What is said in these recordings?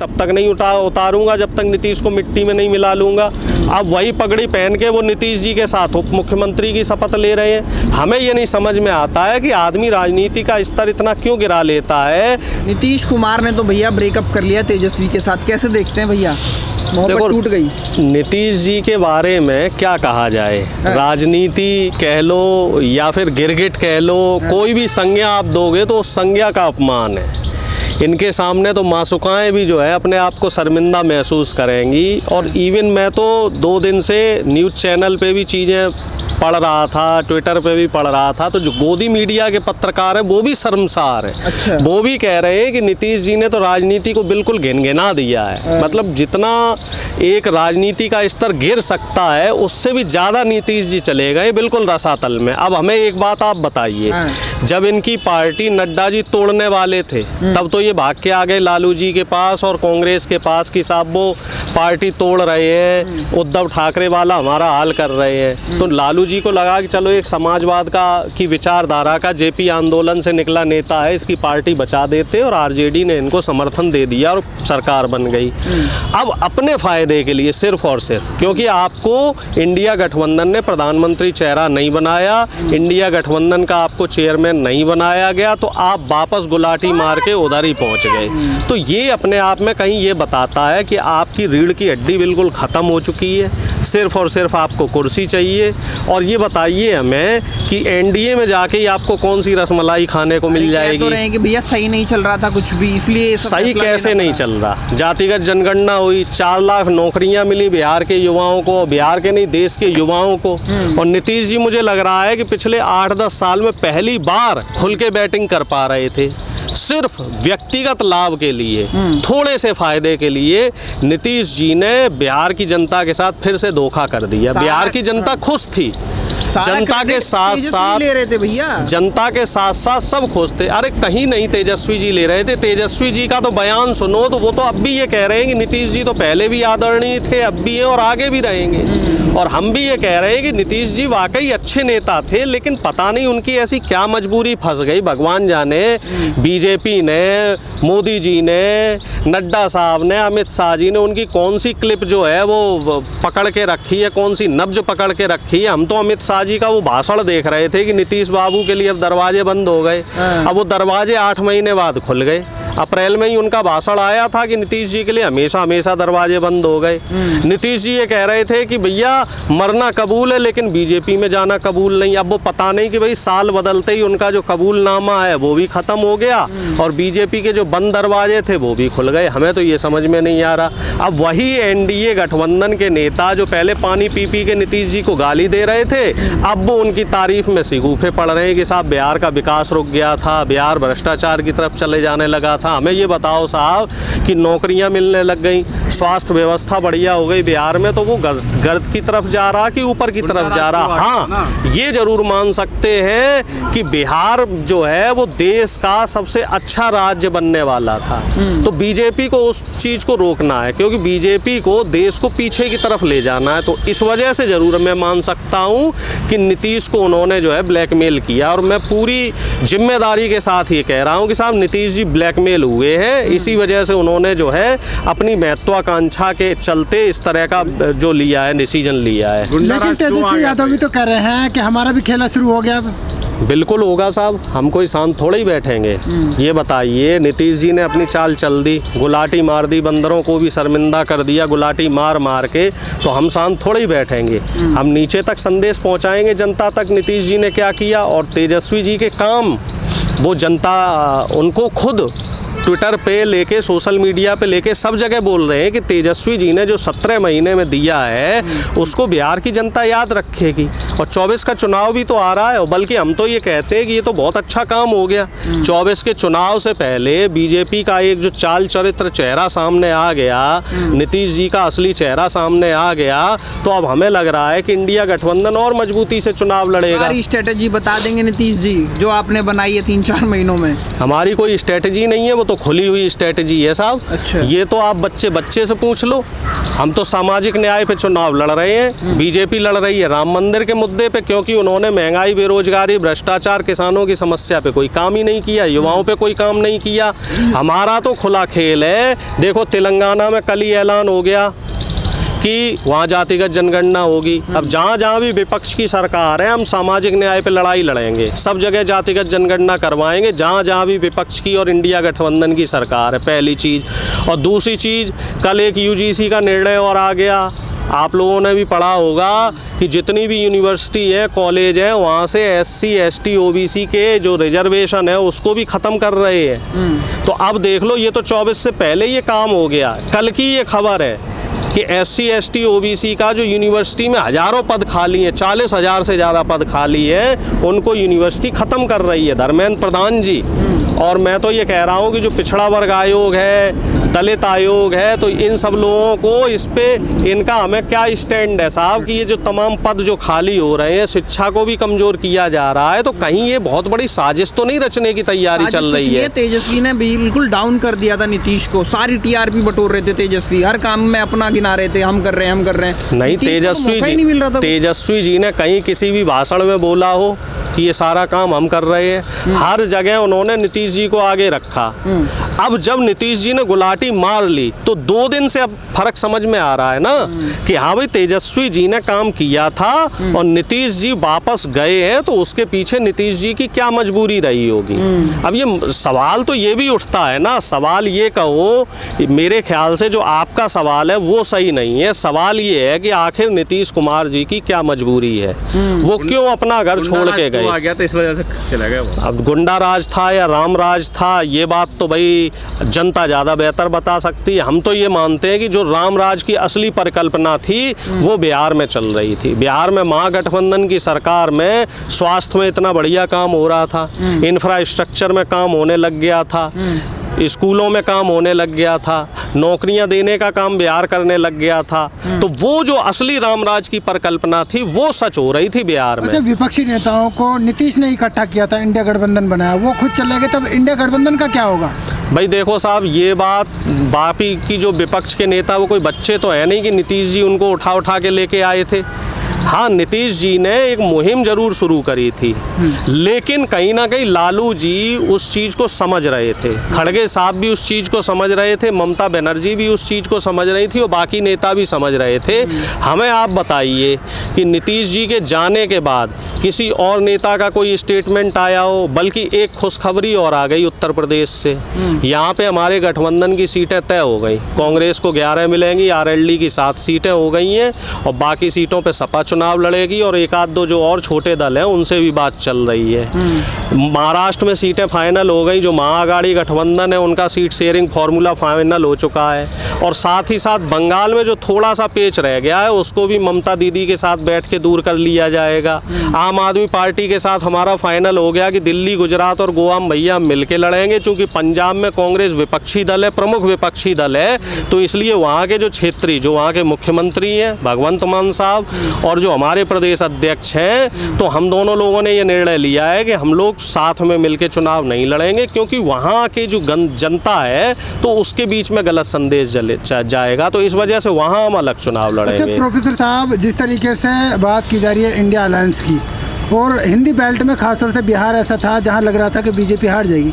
तब तक नहीं उतारूंगा जब तक नीतीश को मिट्टी में नहीं मिला लूँगा। अब वही पगड़ी पहन के वो नीतीश जी के साथ उप मुख्यमंत्री की शपथ ले रहे हैं। हमें ये नहीं समझ में आता है कि आदमी राजनीति का स्तर इतना क्यों गिरा लेता है। नीतीश कुमार ने तो भैया ब्रेकअप कर लिया तेजस्वी के साथ, कैसे देखते हैं भैया? मोहब्बत टूट गई। नीतीश जी के बारे में क्या कहा जाए, राजनीति कह लो या फिर गिरगिट कह लो, कोई भी संज्ञा आप दोगे तो उस संज्ञा का अपमान है। इनके सामने तो मासूकाएं भी जो है अपने आप को शर्मिंदा महसूस करेंगी। और इवन मैं तो 2 दिन से न्यूज़ चैनल पे भी चीज़ें पढ़ रहा था, ट्विटर पे भी पढ़ रहा था, तो जो गोदी मीडिया के पत्रकार हैं वो भी शर्मसार हैं। अच्छा। वो भी कह रहे हैं कि नीतीश जी ने तो राजनीति को बिल्कुल घिनघिना दिया है। मतलब जितना एक राजनीति का स्तर गिर सकता है उससे भी ज़्यादा नीतीश जी चले गए बिल्कुल रसातल में। अब हमें एक बात आप बताइए, जब इनकी पार्टी नड्डा जी तोड़ने वाले थे तब तो ये भाग के आ गए लालू जी के पास और कांग्रेस के पास कि साहब वो पार्टी तोड़ रहे हैं, उद्धव ठाकरे वाला हमारा हाल कर रहे हैं। तो लालू जी को लगा कि चलो एक समाजवाद की विचारधारा का जेपी आंदोलन से निकला नेता है, इसकी पार्टी बचा देते, और आरजेडी ने इनको समर्थन दे दिया और सरकार बन गई। अब अपने फायदे के लिए सिर्फ और सिर्फ क्योंकि आपको इंडिया गठबंधन ने प्रधानमंत्री चेहरा नहीं बनाया, इंडिया गठबंधन का आपको चेयरमैन नहीं बनाया गया, तो आप वापस गुलाटी मार के उधर ही पहुंच गए। तो ये अपने आप में कहीं ये बताता है कि आपकी रीढ़ की हड्डी बिल्कुल ख़त्म हो चुकी है, सिर्फ और सिर्फ आपको कुर्सी चाहिए। और ये बताइए हमें कि एनडीए में जाके ही आपको कौन सी रसमलाई खाने को मिल जाएगी? तो रहे हैं कि भैया सही नहीं चल रहा था कुछ भी, इसलिए सही कैसे नहीं चल रहा? जातिगत जनगणना हुई, 4 लाख नौकरियां मिली बिहार के युवाओं को, बिहार के नहीं देश के युवाओं को। और नीतीश जी मुझे लग रहा है कि पिछले 8-10 साल में पहली बार खुल के बैटिंग कर पा रहे थे। सिर्फ व्यक्तिगत लाभ के लिए, थोड़े से फायदे के लिए नीतीश जी ने बिहार की जनता के साथ फिर से धोखा कर दिया। बिहार की जनता खुश थी, जनता के साथ साथ ले रहे थे भैया, जनता के साथ साथ सब खुश थे। अरे कहीं नहीं तेजस्वी जी ले रहे थे। तेजस्वी जी का तो बयान सुनो तो वो तो अब भी ये कह रहे हैं कि नीतीश जी तो पहले भी आदरणीय थे, अब भी हैं और आगे भी रहेंगे। और हम भी ये कह रहे हैं कि नीतीश जी वाकई अच्छे नेता थे, लेकिन पता नहीं उनकी ऐसी क्या मजबूरी फंस गई, भगवान जाने। बीजेपी ने, मोदी जी ने, नड्डा साहब ने, अमित शाह जी ने उनकी कौन सी क्लिप जो है वो पकड़ के रखी है, कौन सी नब्ज पकड़ के रखी है। हम तो अमित शाह जी का वो भाषण देख रहे थे कि नीतीश बाबू के लिए अब दरवाजे बंद हो गए। अब वो दरवाजे 8 महीने बाद खुल गए। अप्रैल में ही उनका भाषण आया था कि नीतीश जी के लिए हमेशा हमेशा दरवाजे बंद हो गए। नीतीश जी ये कह रहे थे कि भैया मरना कबूल है लेकिन बीजेपी में जाना कबूल नहीं। अब वो पता नहीं कि भाई साल बदलते ही उनका जो कबूलनामा है वो भी ख़त्म हो गया और बीजेपी के जो बंद दरवाजे थे वो भी खुल गए। हमें तो ये समझ में नहीं आ रहा। अब वही एनडीए गठबंधन के नेता जो पहले पानी पी पी के नीतीश जी को गाली दे रहे थे, अब वो उनकी तारीफ में सिगूफे पड़ रहे हैं कि साहब बिहार का विकास रुक गया था, बिहार भ्रष्टाचार की तरफ चले जाने लगा था। हमें ये बताओ साहब कि नौकरियां मिलने लग गई, स्वास्थ्य व्यवस्था बढ़िया हो गई बिहार में, तो वो गर्द की तरफ जा रहा कि ऊपर की तरफ जा रहा? हाँ, ये जरूर मान सकते हैं कि बिहार जो है वो देश का सबसे अच्छा राज्य बनने वाला था। तो बीजेपी को उस चीज़ को रोकना है क्योंकि बीजेपी को देश को पीछे की तरफ ले जाना है। तो इस वजह से जरूर मैं मान सकता हूँ कि नीतीश को उन्होंने जो है ब्लैकमेल किया। और मैं पूरी जिम्मेदारी के साथ ये कह रहा हूँ कि साहब नीतीश जी ब्लैकमेल हुए हैं। इसी वजह से उन्होंने जो है अपनी महत्वाकांक्षा के चलते इस तरह का जो लिया है, डिसीजन लिया है। लेकिन तेजस्वी यादव भी तो कह रहे हैं कि हमारा भी खेला शुरू हो गया। बिल्कुल होगा साहब, हम कोई शांत थोड़े ही बैठेंगे। ये बताइए, नीतीश जी ने अपनी चाल चल दी, गुलाटी मार दी, बंदरों को भी शर्मिंदा कर दिया गुलाटी मार मार के, तो हम शांत थोड़े ही बैठेंगे। हम नीचे तक संदेश पहुंचाएंगे जनता तक नीतीश जी ने क्या किया। और तेजस्वी जी के काम वो जनता उनको खुद ट्विटर पे लेके, सोशल मीडिया पे लेके सब जगह बोल रहे हैं कि तेजस्वी जी ने जो 17 महीने में दिया है उसको बिहार की जनता याद रखेगी। और 24 का चुनाव भी तो आ रहा है, बल्कि हम तो ये कहते हैं कि ये तो बहुत अच्छा काम हो गया। 24 के चुनाव से पहले बीजेपी का एक जो चाल चरित्र चेहरा सामने आ गया, नीतीश जी का असली चेहरा सामने आ गया, तो अब हमें लग रहा है कि इंडिया गठबंधन और मजबूती से चुनाव लड़ेगा। सारी स्ट्रेटेजी बता देंगे नीतीश जी जो आपने बनाई है 3-4 महीनों में। हमारी कोई स्ट्रेटेजी नहीं है, वो तो खुली हुई स्ट्रेटजी है साहब। अच्छा। ये तो आप बच्चे से पूछ लो। हम तो सामाजिक न्याय पे चुनाव लड़ रहे हैं, बीजेपी लड़ रही है राम मंदिर के मुद्दे पे, क्योंकि उन्होंने महंगाई, बेरोजगारी, भ्रष्टाचार, किसानों की समस्या पे कोई काम ही नहीं किया, युवाओं पे कोई काम नहीं किया। हमारा तो खुला खेल है। देखो तेलंगाना में कल ही ऐलान हो गया कि वहाँ जातिगत जनगणना होगी। अब जहाँ जहाँ भी विपक्ष की सरकार है, हम सामाजिक न्याय पे लड़ाई लड़ेंगे, सब जगह जातिगत जनगणना करवाएंगे जहाँ जहाँ भी विपक्ष की और इंडिया गठबंधन की सरकार है, पहली चीज़। और दूसरी चीज़, कल एक यूजीसी का निर्णय और आ गया, आप लोगों ने भी पढ़ा होगा कि जितनी भी यूनिवर्सिटी है, कॉलेज है, वहाँ से SC ST OBC के जो रिजर्वेशन है उसको भी ख़त्म कर रहे हैं। तो अब देख लो, ये तो 24 से पहले ये काम हो गया। कल की ये खबर है कि SC ST OBC का जो यूनिवर्सिटी में हज़ारों पद खाली हैं, 40,000 से ज़्यादा पद खाली है, उनको यूनिवर्सिटी ख़त्म कर रही है धर्मेंद्र प्रधान जी। और मैं तो ये कह रहा हूँ कि जो पिछड़ा वर्ग आयोग है, दलित आयोग है, तो इन सब लोगों को इस पे इनका हमें क्या स्टैंड है साहब कि ये जो तमाम पद जो खाली हो रहे हैं, शिक्षा को भी कमज़ोर किया जा रहा है, तो कहीं ये बहुत बड़ी साजिश तो नहीं रचने की तैयारी चल रही है? तेजस्वी ने बिल्कुल डाउन कर दिया था नीतीश को, सारी TRP बटोर रहे थे तेजस्वी, हर काम में अपना गिना रहे थे, हम कर रहे हैं। नहीं, तेजस्वी जी ने कहीं किसी भी भाषण में बोला हो कि ये सारा काम हम कर रहे हैं? हर जगह उन्होंने नीतीश जी को आगे रखा। अब जब नीतीश जी ने गुलाटी मार ली तो 2 दिन से अब फर्क समझ में आ रहा है ना कि हाँ भाई, तेजस्वी जी ने काम किया था और नीतीश जी वापस गए हैं, तो उसके पीछे नीतीश जी की क्या मजबूरी रही होगी। अब ये सवाल तो ये भी उठता है ना, सवाल ये कहो, मेरे ख्याल से जो आपका सवाल है वो सही नहीं है। सवाल ये है कि आखिर नीतीश कुमार जी की क्या मजबूरी है, वो क्यों अपना घर छोड़ के गए? आ गया तो इस वजह से चला गया वो। अब गुंडा राज था या राम राज था, ये बात तो भाई जनता ज़्यादा बेहतर बता सकती है। हम तो ये मानते हैं कि जो राम राज की असली परिकल्पना थी वो बिहार में चल रही थी। बिहार में महागठबंधन की सरकार में स्वास्थ्य में इतना बढ़िया काम हो रहा था, इंफ्रास्ट्रक्चर में काम होने लग गया था, स्कूलों में काम होने लग गया था, नौकरियां देने का काम बिहार करने लग गया था। तो वो जो असली रामराज की परिकल्पना थी वो सच हो रही थी बिहार में। अच्छा, विपक्षी नेताओं को नीतीश ने इकट्ठा किया था, इंडिया गठबंधन बनाया, वो खुद चले गए, तब इंडिया गठबंधन का क्या होगा? भाई देखो साहब, ये बात बाकी की जो विपक्ष के नेता, वो कोई बच्चे तो है नहीं कि नीतीश जी उनको उठा के लेके आए थे। हाँ, नीतीश जी ने एक मुहिम जरूर शुरू करी थी, लेकिन कहीं ना कहीं लालू जी उस चीज़ को समझ रहे थे, खड़गे साहब भी उस चीज़ को समझ रहे थे, ममता बनर्जी भी उस चीज़ को समझ रही थी और बाकी नेता भी समझ रहे थे। हमें आप बताइए कि नीतीश जी के जाने के बाद किसी और नेता का कोई स्टेटमेंट आया हो? बल्कि एक खुशखबरी और आ गई उत्तर प्रदेश से, यहाँ पे हमारे गठबंधन की सीटें तय हो गई। कांग्रेस को 11 मिलेंगी, RLD की 7 सीटें हो गई हैं और बाकी सीटों पे सपा चुनाव लड़ेगी और एक आध दो जो और छोटे दल हैं उनसे भी बात चल रही है। महाराष्ट्र में सीटें फाइनल हो गई, जो महाअघाड़ी गठबंधन है उनका सीट शेयरिंग फार्मूला फाइनल हो चुका है और साथ ही साथ बंगाल में जो थोड़ा सा पेच रह गया है उसको भी ममता दीदी के साथ बैठ के दूर कर लिया जाएगा। आम आदमी पार्टी के साथ हमारा फाइनल हो गया कि दिल्ली, गुजरात और गोवा में भैया मिल के लड़ेंगे, चूँकि पंजाब में कांग्रेस विपक्षी दल है, प्रमुख विपक्षी दल है, तो इसलिए वहाँ के जो क्षेत्रीय, जो वहाँ के मुख्यमंत्री हैं भगवंत मान साहब और जो हमारे प्रदेश अध्यक्ष हैं, तो हम दोनों लोगों ने ये निर्णय लिया है कि हम लोग साथ में मिलकर चुनाव नहीं लड़ेंगे, क्योंकि वहाँ के जो जनता है तो उसके बीच में गलत संदेश जाएगा, तो इस वजह से वहाँ हम अलग चुनाव लड़ेंगे। अच्छा प्रोफेसर साहब, जिस तरीके से बात की जा रही है इंडिया अलायंस की, और हिंदी बेल्ट में खासतौर से बिहार ऐसा था जहाँ लग रहा था कि बीजेपी हार जाएगी,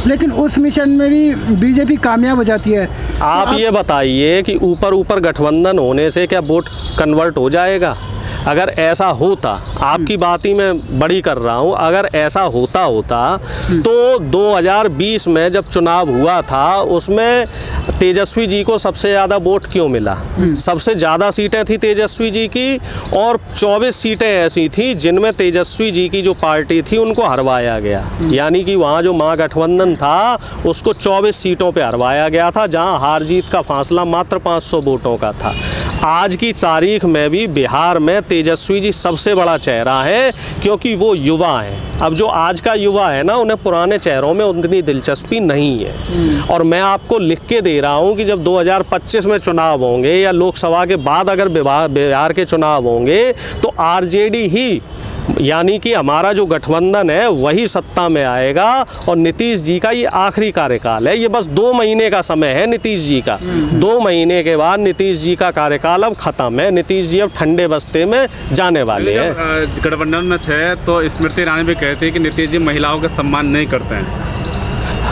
लेकिन उस मिशन में भी बीजेपी कामयाब हो जाती है। आप ये बताइए कि ऊपर गठबंधन होने से क्या वोट कन्वर्ट हो जाएगा? अगर ऐसा होता, आपकी बात ही मैं बड़ी कर रहा हूँ, अगर ऐसा होता तो 2020 में जब चुनाव हुआ था उसमें तेजस्वी जी को सबसे ज़्यादा वोट क्यों मिला? सबसे ज़्यादा सीटें थी तेजस्वी जी की और 24 सीटें ऐसी थी जिनमें तेजस्वी जी की जो पार्टी थी उनको हरवाया गया, यानी कि वहाँ जो महागठबंधन था उसको 24 सीटों पे हरवाया गया था, जहाँ हार जीत का फासला मात्र 500 वोटों का था। आज की तारीख में भी बिहार में तेजस्वी जी सबसे बड़ा चेहरा है, क्योंकि वो युवा हैं। अब जो आज का युवा है ना, उन्हें पुराने चेहरों में उतनी दिलचस्पी नहीं है। और मैं आपको लिख के दे रहा हूँ कि जब 2025 में चुनाव होंगे या लोकसभा के बाद अगर बिहार के चुनाव होंगे तो RJD ही यानी कि हमारा जो गठबंधन है वही सत्ता में आएगा और नीतीश जी का ये आखिरी कार्यकाल है। ये बस 2 महीने का समय है नीतीश जी का। 2 महीने के बाद नीतीश जी का कार्यकाल अब खत्म है। नीतीश जी अब ठंडे बस्ते में जाने वाले हैं। गठबंधन में थे तो स्मृति ईरानी भी कहती है कि नीतीश जी महिलाओं का सम्मान नहीं करते हैं।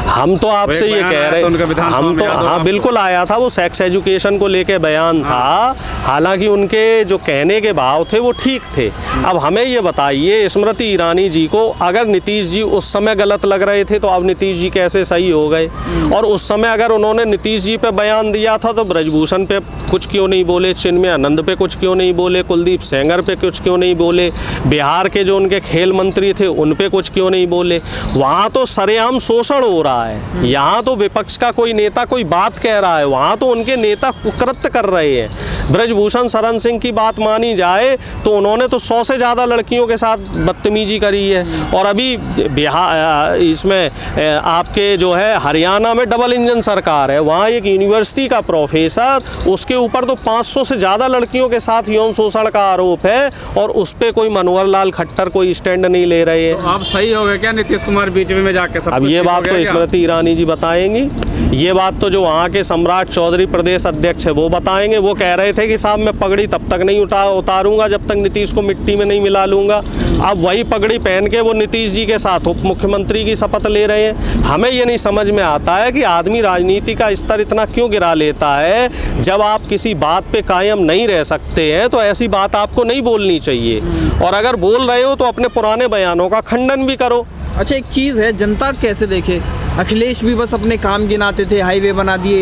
हम तो आपसे ये कह रहे हैं, हम तो हाँ बिल्कुल आया था, वो सेक्स एजुकेशन को लेके बयान था। हालांकि उनके जो कहने के भाव थे वो ठीक थे। अब हमें ये बताइए स्मृति ईरानी जी को, अगर नीतीश जी उस समय गलत लग रहे थे तो अब नीतीश जी कैसे सही हो गए? और उस समय अगर उन्होंने नीतीश जी पे बयान दिया था तो ब्रजभूषण पे कुछ क्यों नहीं बोले, चिन्मय आनंद पे कुछ क्यों नहीं बोले, कुलदीप सेंगर पे कुछ क्यों नहीं बोले, बिहार के जो उनके खेल मंत्री थे उन पे कुछ क्यों नहीं बोले? वहाँ तो सरेआम शोषण हो रहा है। यहाँ तो विपक्ष का कोई नेता कोई बात कह रहा है, वहाँ तो उनके नेता कुकृत्य कर रहे हैं। ब्रजभूषण शरण सिंह की बात मानी जाए तो उन्होंने तो 100 से ज़्यादा लड़कियों के साथ बदतमीजी करी है। और अभी बिहार इसमें आपके जो है हरियाणा में डबल इंजन सरकार है, वहाँ एक यूनिवर्सिटी का प्रोफेसर, उसके ऊपर तो 500 से ज़्यादा लड़कियों के साथ यौन शोषण का आरोप है और उस पर कोई मनोहर लाल खट्टर कोई स्टैंड नहीं ले रहे हैं। तो आप सही हो गए क्या नीतीश कुमार बीजेपी में जाके? सब अब ये बात तो स्मृति ईरानी जी बताएंगी। ये बात तो जो वहाँ के सम्राट चौधरी प्रदेश अध्यक्ष है वो बताएंगे। वो कह रहे थे कि साहब मैं पगड़ी तब तक नहीं उतारूंगा जब तक नीतीश को मिट्टी में नहीं मिला लूंगा। अब वही पगड़ी पहन के वो नीतीश जी के साथ उप मुख्यमंत्री की शपथ ले रहे हैं। हमें ये नहीं समझ में आता है कि आदमी राजनीति का स्तर इतना क्यों गिरा लेता है। जब आप किसी बात पे कायम नहीं रह सकते हैं तो ऐसी बात आपको नहीं बोलनी चाहिए, और अगर बोल रहे हो तो अपने पुराने बयानों का खंडन भी करो। अच्छा, एक चीज़ है, जनता कैसे देखे? अखिलेश भी बस अपने काम गिनाते थे, हाईवे बना दिए,